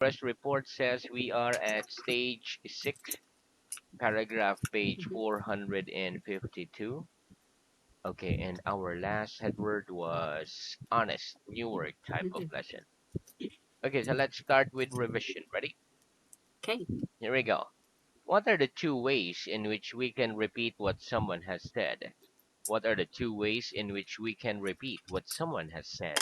Press report says we are at stage 6, paragraph page Mhm. 452. Okay, and our last head word was honest, new word type of Mhm. lesson. Okay, so let's start with revision. Ready? Okay. Here we go. What are the two ways in which we can repeat what someone has said? What are the two ways in which we can repeat what someone has said?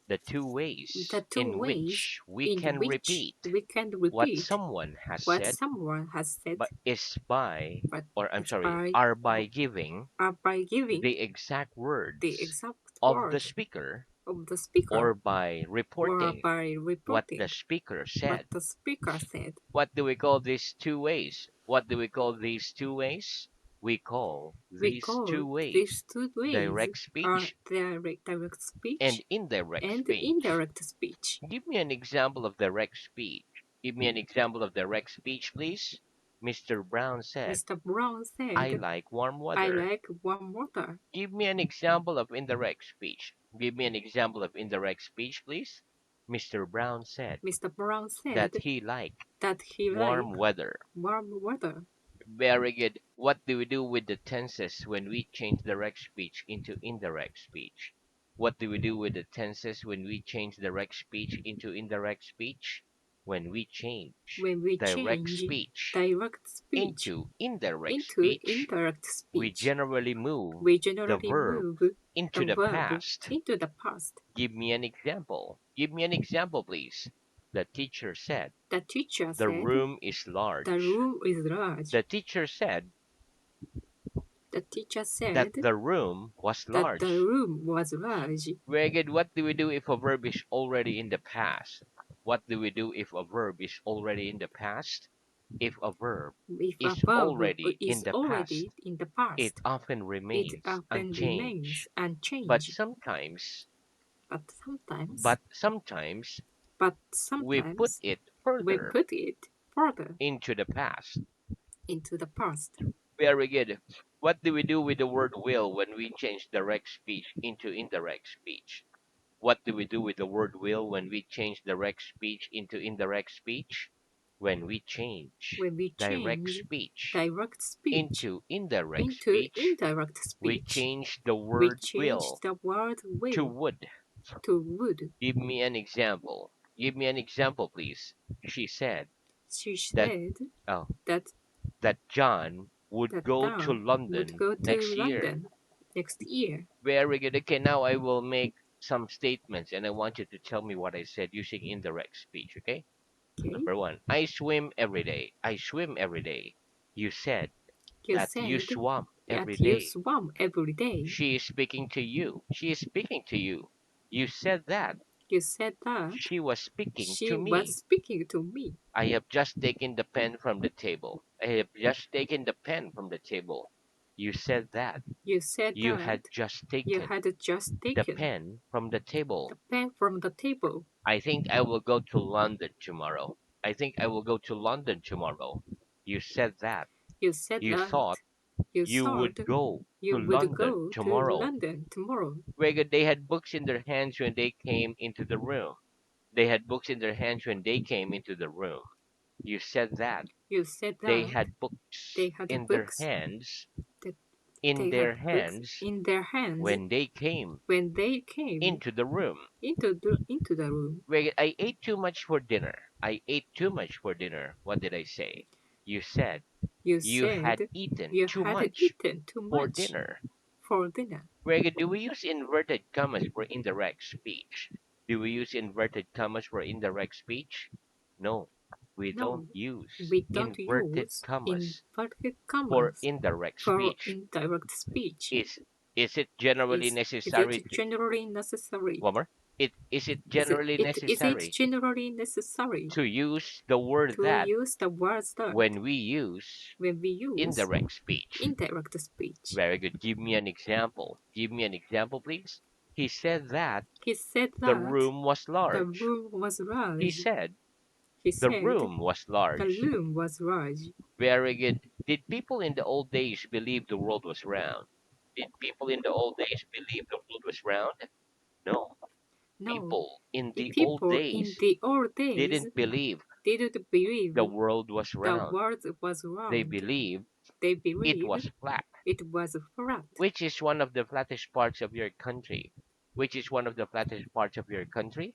The two ways The two in ways which we in can which repeat we can what repeat someone has what said, someone has said, but is by, but or I'm it's sorry, by are by or giving are by giving the exact the words exact of the word speaker, of the speaker or by or reporting by what the reporting speaker what said. the speaker said. What do we call these two ways? What do we call these two ways? We call We these call two ways these two ways direct are speech direct and speech indirect and speech. indirect speech. Give me an example of direct speech. Give me an example of direct speech, please. Mr. Brown said, Mr. Brown I said, like warm I weather. like warm water. Give me an example of indirect speech. Give me an example of indirect speech, please. Mr. Brown said Mr. Brown that said he liked that he warm liked weather. warm weather. Very good. What do we do with the tenses when we change direct speech into indirect speech? What do we do with the tenses when we change direct speech into indirect speech? When we change When we direct change speech direct speech into indirect into speech, indirect we speech, generally move we the generally verb move into the the verb past. into the past. Give me an example. Give me an example, please. The teacher said, The teacher the said, room is the large. room is large. The teacher said The teacher that said the room was that the large. room was large. Very good. What do we do if a verb is already in the past? What do we do if a verb is already in the past? If a verb If a is verb already in is the past, already in the it past, often it remains often remains unchanged. But unchanged. sometimes, But sometimes, but sometimes but we put sometimes, it we further put it further into the past. into the past. Very good. What do we do with the word will when we change direct speech into indirect speech? What do we do with the word will when we change direct speech into indirect speech? When we change When we direct change speech direct speech into indirect into speech, indirect we speech, change the we word change will the word to will would. to would. Give me an example. Give me an example, please. She said She that said oh, that that John would that go to Don would London go to next year. London next year. Very good. Okay, now I will make some statements and I want you to tell me what I said using indirect speech, okay? Okay. Number one, I swim every day. I swim every day. You said You that you said swam every that you day. swam every day. She is speaking to you. She is speaking to you. You said that You said that she was speaking she to was me. speaking to me. I have just taken the pen from the table. I have just taken the pen from the table. You said that You said you that had just you taken had just the taken pen from the table. the pen from the table. I think I will go to London tomorrow. I think I will go to London tomorrow. You said that. You said You that thought you you thought would go you to would London go to tomorrow. London tomorrow. Very good. They had books in their hands when they came into the room. They had books in their hands when they came into the room. You said that. You said They that had books they had in their books hands, that in they had their books hands in their hands when they came when they came into the room. into the room. Very good. I ate too much for dinner. I ate too much for dinner. What did I say? You said You you said had eaten you too had much eaten too for much dinner. for dinner. Very good. Do we use inverted commas for indirect speech? Do we use inverted commas for indirect speech? No, we don't No, use we don't inverted use commas inverted for commas indirect for speech. indirect speech. Is is it generally Is it necessary to generally necessary? one more? Is it generally Is it necessary generally necessary to use the word to that use the words that when we use when we use indirect speech? indirect speech? Very good. Give me an example. Give me an example, please. He said that He said the that room was the large. room was He large. said He the said room was the large. room was large. Very good. Did people in the old days believe the world was round? Did people in the old days believe the world was round? No. No, People in the the old people in days the old days didn't believe didn't the believe world was the round. world was They round. believed They it believed was flat. it was flat. Which is one of the flattest parts of your country? Which is one of the flattest parts of your country?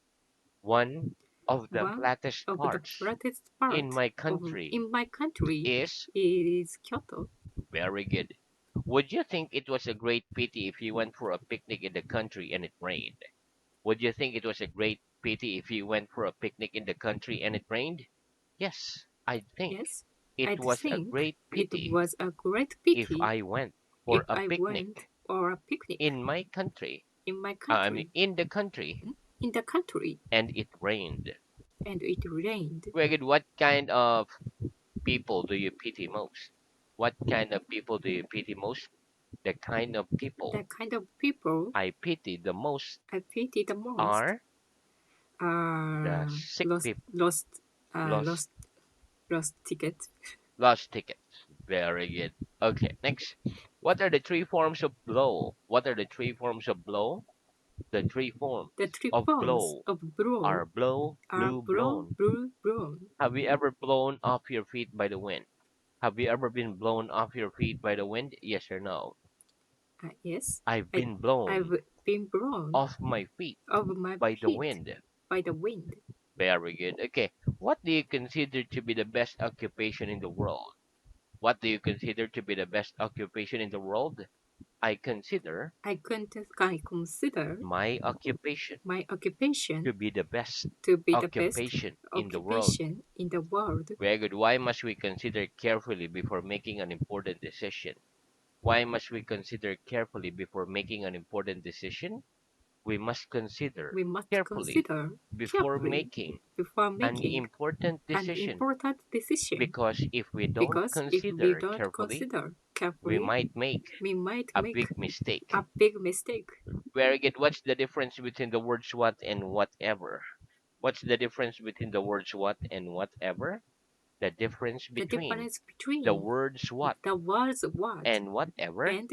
One of the One flattest of the parts flattest in part my of country in my country is is Kyoto. very good. Would you think it was a great pity if you went for a picnic in the country and it rained? Would you think it was a great pity if you went for a picnic in the country and it rained? Yes, I think Yes, it I'd was a think great it pity was a great if pity I went if for a I went picnic for a picnic in my country. in my I mean, country, in the country, in the country, and it rained. and it rained. Wait, what kind of people do you pity most? What kind of people do you pity most? The kind of The people kind of people I pity the most I pity the most are the are sick people, lost lost, lost ticket. lost tickets. Very good. Okay, next. What are the three forms of blow? What are the three forms of blow? The three forms The three of forms blow of blow are blow, are blew, blow, blown. blow, blown. Have you ever blown off your feet by the wind? Have you ever been blown off your feet by the wind? Yes or no? Yes, I've I, been I've blown been blown off my feet off my by the feet wind. by the wind. Very good. Okay. What do you consider to be the best occupation in the world? What do you consider to be the best occupation in the world? I consider I consider my occupation my occupation to be the best to be the best occupation in the world. occupation in the world. Very good. Why must we consider carefully before making an important decision? Why must we consider carefully before making an important decision? We must consider We must carefully consider before carefully making before an making important an decision, important decision, because if we don't because if we consider don't carefully, consider we carefully, might make we might a make big mistake. a big mistake. Very good. What's the difference between the words what and whatever? What's the difference between the words what and whatever? The difference The between difference the between words what the words what and whatever and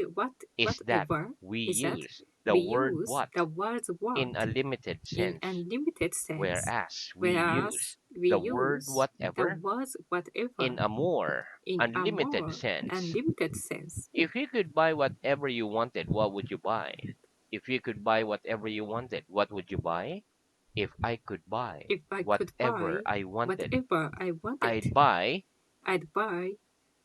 is that whatever we is that use the we word use what the words what in a limited in sense, unlimited sense, whereas we whereas use we the word use the whatever words whatever in a more in a unlimited more sense. unlimited sense. If you could buy whatever you wanted, what would you buy? If you could buy whatever you wanted, what would you buy? If I could buy If I could whatever buy I wanted, whatever I I'd wanted, buy I'd buy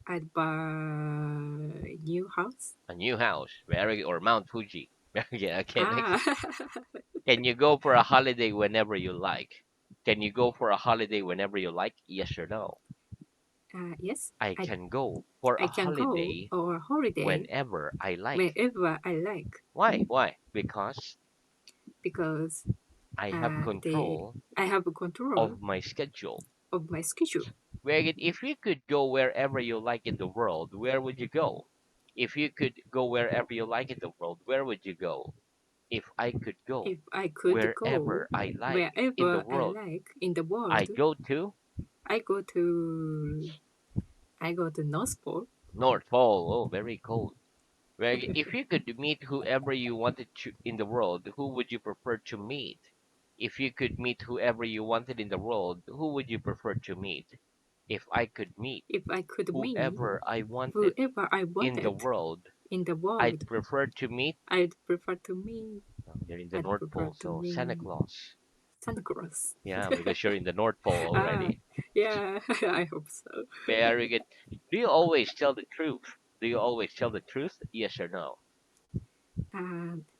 I'd buy new house. a new house, very or Mount Fuji. Yeah, okay, next. Ah, Can you go for a holiday whenever you like? Can you go for a holiday whenever you like? Yes or no? yes, I I can go for a I can go holiday on a holiday whenever I like. whenever I like Why? Why? Because because I have the control I have control of my schedule. of my schedule. If you could go wherever you like in the world, where would you go? If you could go wherever you like in the world, where would you go? If I could go If I could go wherever I like in the wherever I world, like in the world, I'd go to I go to I go to North Pole. North Pole. Oh, very cold. If you could meet whoever you wanted to in the world, who would you prefer to meet? If you could meet whoever you wanted in the world, who would you prefer to meet? If I could meet If I could meet whoever I wanted whoever I in the wanted world, in the I'd world, prefer to meet. I'd prefer to meet You're in the I'd North prefer Pole, to so Santa meet Claus. Santa Claus. Yeah, because you're in the North Pole Ah, already. yeah, I hope so. Very good. Do you always tell the truth? Do you always tell the truth? Yes or no?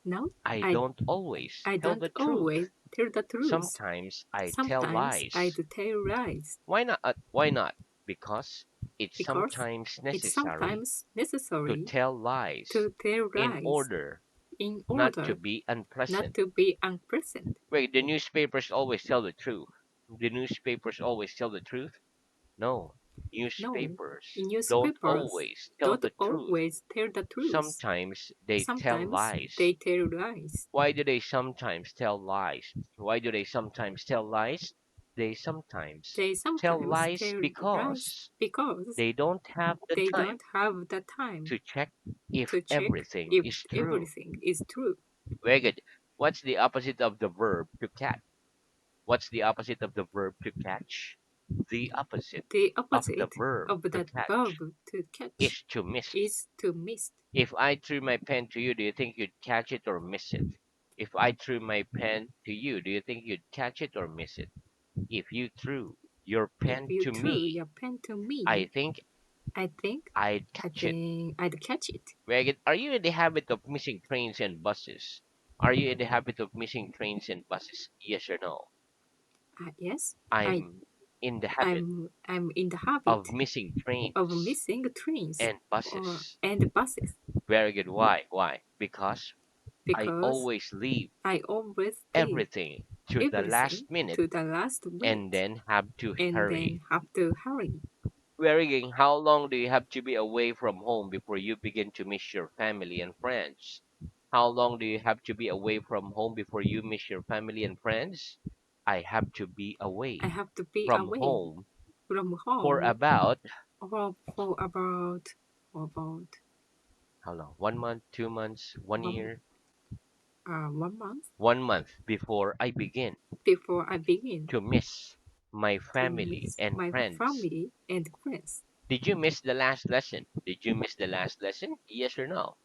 No, I I don't always I tell don't the truth. always tell the truth. Sometimes I tell Sometimes lies. I'd tell lies Why not? Why not? Because it's because sometimes it's necessary sometimes to necessary tell lies to tell in lies order in not to order be not unpleasant. to be unpleasant. Wait, the newspapers always tell the truth. The newspapers always tell the truth? No. No, Newspapers don't newspapers always tell don't the truth. always tell the truth. Sometimes they tell Sometimes lies. they tell lies. Why do they sometimes tell lies? Why do they sometimes tell lies? They sometimes They tell sometimes lies tell lies because because they don't have the they time don't have the time to check if to check everything if is true. everything is true. Very good. What's the opposite of the verb to catch? What's the opposite of the verb to catch? The opposite The of the opposite verb of to that catch verb to catch is to miss. is to miss. If I threw my pen to you, do you think you'd catch it or miss it? If I threw my pen to you, do you think you'd catch it or miss it? If you threw your If pen you to threw me, your pen to I me, think I think I'd I catch it. think I'd catch it. Very Are you in the habit of missing trains and buses? Are you in the habit of missing trains and buses? Yes or no? Yes, I I'm in the habit I'm in the habit of missing of trains missing trains and or buses. and buses Very good. Why? Why? Because I because always leave I always leave everything to the everything last minute to the last and minute then have to and then hurry. have to hurry. Very good. How long do you have to be away from home before you begin to miss your family and friends? How long do you have to be away from home before you miss your family and friends? I have to be I away have to be from away home from for home about for about how long? 1 month, 2 months, one one year, 1 month 1 month before I begin before I begin to miss my to family miss and my friends. family and friends. Did you miss the last lesson? Did you miss the last lesson? Yes or no?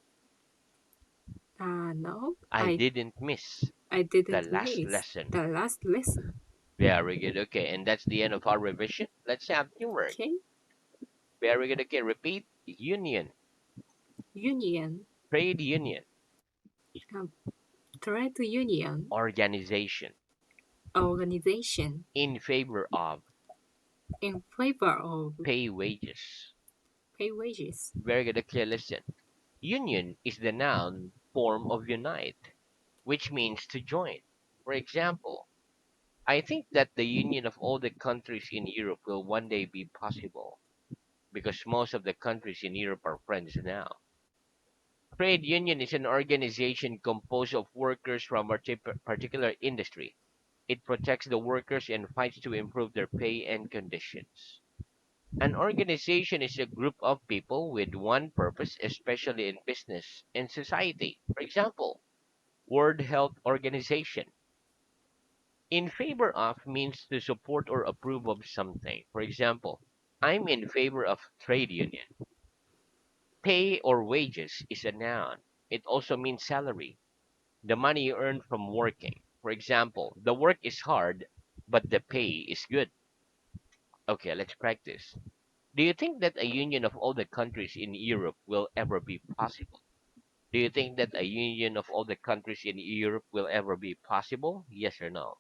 No, I didn't miss I the didn't last miss lesson. the last lesson. Very good. Okay, and that's the end of our revision. Let's have teamwork. Okay, Very good. Okay, repeat. Union, union, trade union, um, trade union, organization, organization in favor of, in favor of pay wages. pay wages. Very good. Okay, listen. Union is the noun form of unite, which means to join. For example, I think that the union of all the countries in Europe will one day be possible because most of the countries in Europe are friends now. Trade union is an organization composed of workers from a particular industry. It protects the workers and fights to improve their pay and conditions. An organization is a group of people with one purpose, especially in business and society. For example, World Health Organization. In favor of means to support or approve of something. For example, I'm in favor of trade union. Pay or wages is a noun. It also means salary, the money you earn from working. For example, the work is hard, but the pay is good. Okay, let's practice. Do you think that a union of all the countries in Europe will ever be possible? Do you think that a union of all the countries in Europe will ever be possible? Yes or no?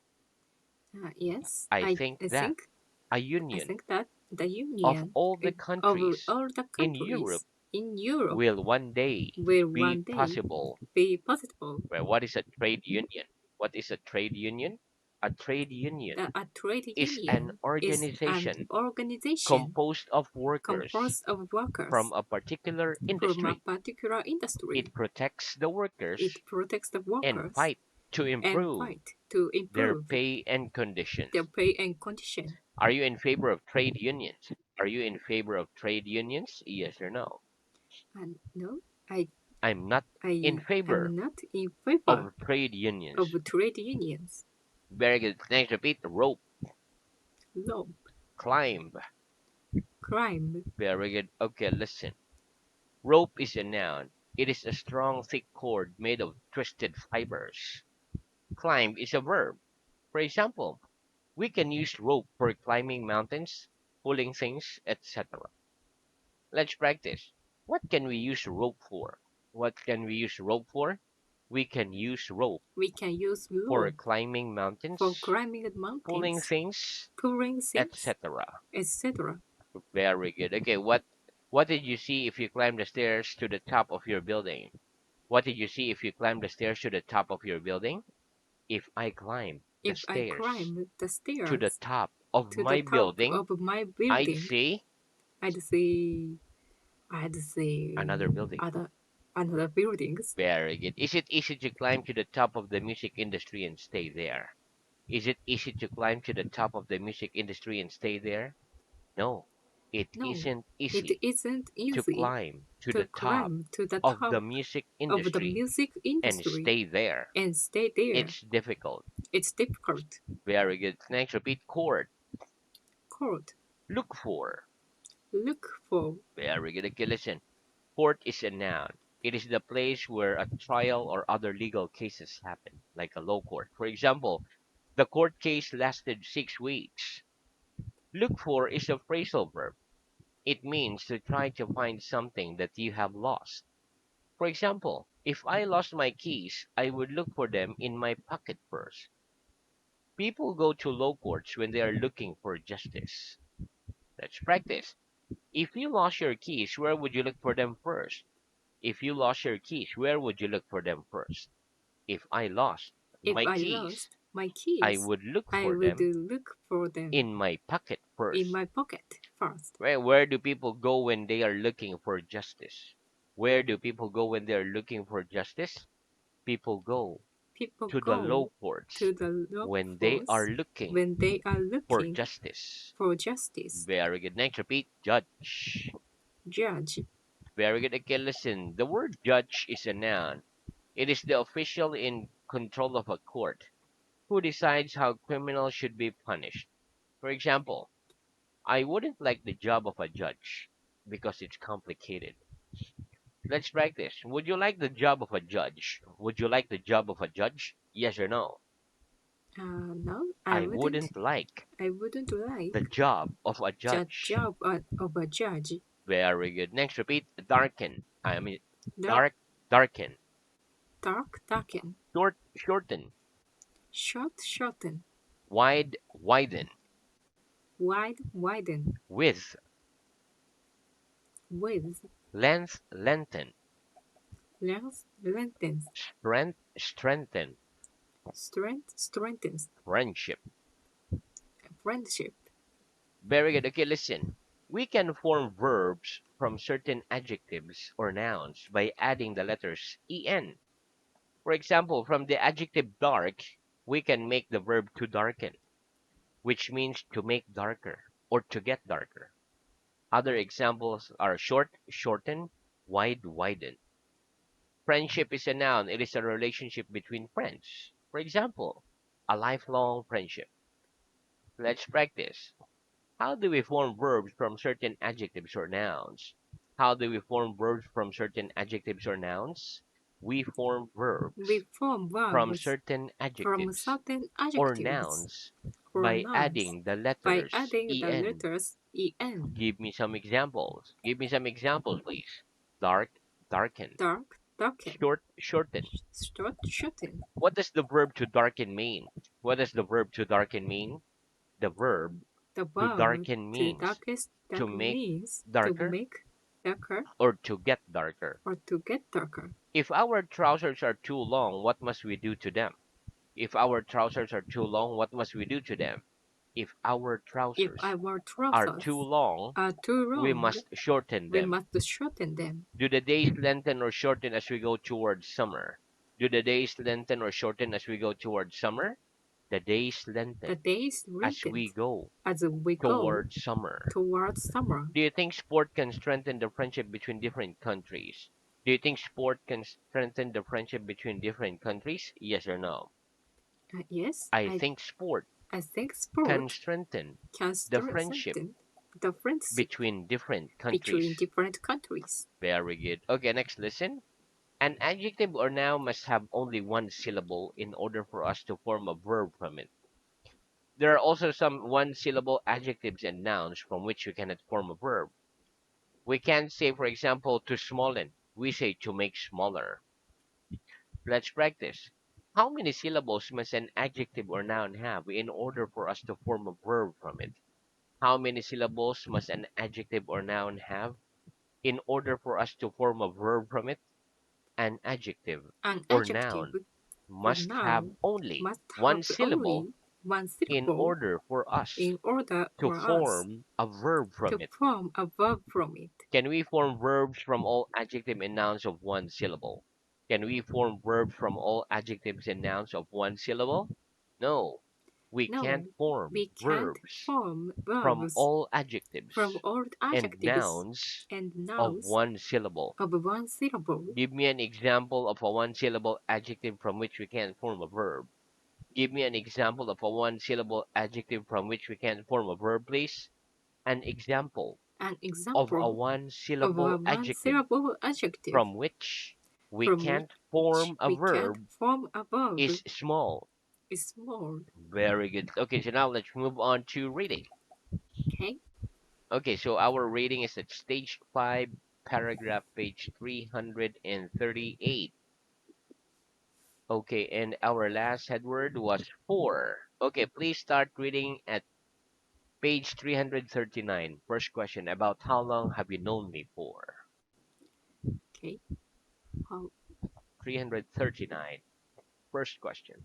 Yes, I think I that think a I union think that the of union all the of countries all the in Europe countries in Europe will one day will be one day possible. be possible. Well, what is a trade union? What is a trade union? A trade union A trade is an union is an organization organization composed of workers composed of workers from a particular from a industry. particular industry. It protects the workers It protects the and workers fight to and improve fight to their improve pay and conditions. their pay and condition. Are you in favor of trade unions? Are you in favor of trade unions? Yes or no? And no, I I'm not in I favor am not in favor of trade unions. of trade unions. Very good. Next, repeat. Rope, Law, climb. crime, Very good. Okay, listen. Rope is a noun. It is a strong, thick cord made of twisted fibers. Climb is a verb. For example, we can use rope for climbing mountains, pulling things, etc. Let's practice. What can we use rope for? What can we use rope for? We can use rope we can use for rope climbing for mountains, climbing pulling mountains, things, pulling things, etc. etc. Very good. Okay, what did you see if you climbed the stairs to the top of your building? What did you see if you climbed the stairs to the top of your building? If I climb the If I stairs climb the to the stairs top of to the my top building, of my I'd building, see I'd see I'd another see building. other buildings. Very good. Is it easy to climb to the top of the music industry and stay there? Is it easy to climb to the top of the music industry and stay there? No. It No, isn't it easy isn't to easy climb to to the top climb to the of the top music of the industry music and industry stay there. and stay there. It's difficult. It's difficult. Very good. Next, repeat chord. Court. Look for. Look for. Very good. Okay, listen. Court is a noun. It is the place where a trial or other legal cases happen, like a law court. For example, the court case lasted 6 weeks. Look for is a phrasal verb. It means to try to find something that you have lost. For example, if I lost my keys, I would look for them in my pocket first. People go to law courts when they are looking for justice. Let's practice. If you lost your keys, where would you look for them first? If you lost your keys, where would you look for them first? If I lost If my I keys, lost my I keys, would look I for would them look for them in my pocket in first. my pocket first. Where do people go when they are looking for justice? Where do people go when they are looking for justice? People go People to the law go courts to the law when they are force looking when they are for looking justice. for justice. Very good. Next, repeat. Judge. Judge. Very good. Okay, listen. The word judge is a noun. It is the official in control of a court who decides how criminals should be punished. For example, I wouldn't like the job of a judge because it's complicated. Let's practice. Would you like the job of a judge? Would you like the job of a judge? Yes or no? No, I I wouldn't. wouldn't like I wouldn't the like job of a the judge. job of a judge. Very good. Next, repeat. Darken. I mean, Dark, darken. darken. Shorten. Shorten. Widen. Widen. Width. Width. Lengthen. Lengthens. Strengthen. Strengthens. Friendship. Friendship. Very good. Okay, listen. We can form verbs from certain adjectives or nouns by adding the letters en. For example, from the adjective dark, we can make the verb to darken, which means to make darker or to get darker. Other examples are short, shorten, widen. Friendship is a noun. It is a relationship between friends. For example, a lifelong friendship. Let's practice. How do we form verbs from certain adjectives or nouns? How do we form verbs from certain adjectives or nouns? We form We verbs form from verbs certain from adjectives certain or adjectives nouns or by nouns adding the by letters adding the en. letters en. Give me some examples. Give me some examples, please. Dark, darken. Darken. Shorten. Shorten. What does the verb to darken mean? What does the verb to darken mean? The verb The to verb darken to means to dark make means to darker make darker or to get darker. or to get darker. If our trousers are too long, what must we do to them? If our trousers are too long, what must we do to them? If our If trousers our are too trousers long, are too we long, must shorten we them. must shorten them. Do the days lengthen or shorten as we go towards summer? Do the days lengthen or shorten as we go towards summer? The days The lengthen days as lengthen we go as we go towards summer. towards summer. Do you think sport can strengthen the friendship between different countries? Do you think sport can strengthen the friendship between different countries? Yes or no? Yes, I think sport I think can sport strengthen can the friendship strengthen the friendship between different between countries. different countries. Very good. Okay, next listen. An adjective or noun must have only one syllable in order for us to form a verb from it. There are also some one syllable adjectives and nouns from which we cannot form a verb. We can say, for example, to smollen. We say to make smaller. Let's practice. How many syllables must an adjective or noun have in order for us to form a verb from it? How many syllables must an adjective or noun have in order for us to form a verb from it? An adjective An or adjective noun or must have noun only must one have syllable only one in syllable order for us in order to for us form a verb to from it. form a verb from it. Can we form verbs from all adjective and nouns of one syllable? Can we form verbs from all adjectives and nouns of one syllable? No. We can't No, form we can't verbs form from verbs all from adjectives all and adjectives nouns and of nouns one syllable. of one syllable. Give me an example of a one syllable adjective from which we can't form a verb. Give me an example of a one syllable adjective from which we can't form a verb, please. An example An of a example one of a syllable one adjective syllable adjective from which we from can't which form a we can't verb form a verb is small. is small. Very good. Okay, so now let's move on to reading. Okay, Okay, so our reading is at stage 5, paragraph page 338. Okay, and our last head word was for. Okay, please start reading at page 339. First question, about how long have you known me for? okay. How 339. First question.